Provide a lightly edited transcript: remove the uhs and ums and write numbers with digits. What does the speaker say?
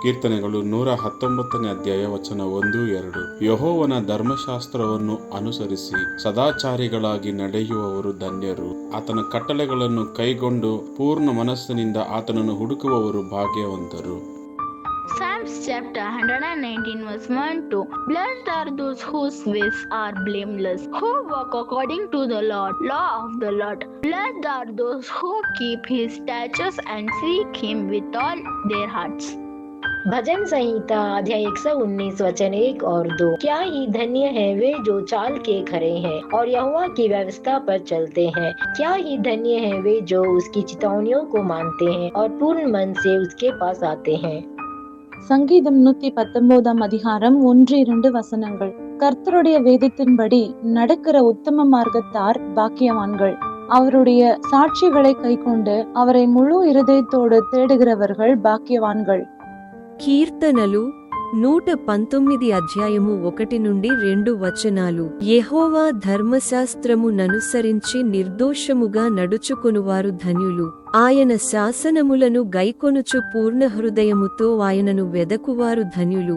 ಕೀರ್ತನೆಗಳು 119ನೇ ಅಧ್ಯಾಯ ವಚನ 1-2. ಯೆಹೋವನ ಧರ್ಮಶಾಸ್ತ್ರವನ್ನು ಅನುಸರಿಸಿ ಸದಾಚಾರಿಗಳಾಗಿ ನಡೆಯುವವರು ಧನ್ಯರು. ಆತನ ಕಟ್ಟಳೆಗಳನ್ನು ಕೈಗೊಂಡು ಪೂರ್ಣ ಮನಸ್ಸಿನಿಂದ ಆತನನ್ನು ಹುಡುಕುವವರು ಭಾಗ್ಯವಂತರು. Psalms chapter 119 verse 1-2. Blessed are those whose ways are blameless, who walk according to the law of the Lord. Blessed are those who keep his statutes and seek him with all their hearts. भजन संहिता अध्याय 119 वचन 1 और 2. क्या ही धन्य है वे जो चाल के खरे हैं और यहोवा की व्यवस्था पर चलते हैं. क्या ही धन्य है वे जो उसकी चितौनियों को मानते हैं और पूर्ण मन से उसके पास आते हैं. சங்கீதம் 119 அதிகாரம் 1-2 வசனங்கள். கர்த்தருடைய வேதத்தின்படி நடக்கிற உத்தம மார்க்கத்தார் பாக்கியவான்கள். அவருடைய சாட்சிகளை கைக்கொண்டு அவரை முழு இருதயத்தோடு தேடுகிறவர்கள் பாக்கியவான்கள். కీర్తనలు 119 అధ్యాయము 1-2 వచనాలు. యెహోవా ధర్మశాస్త్రము ననుసరించి నిర్దోషముగా నడుచుకొనువారు ధన్యులు. ఆయన శాసనములను గైకొనుచు పూర్ణ హృదయముతో ఆయనను వెదకువారు ధన్యులు.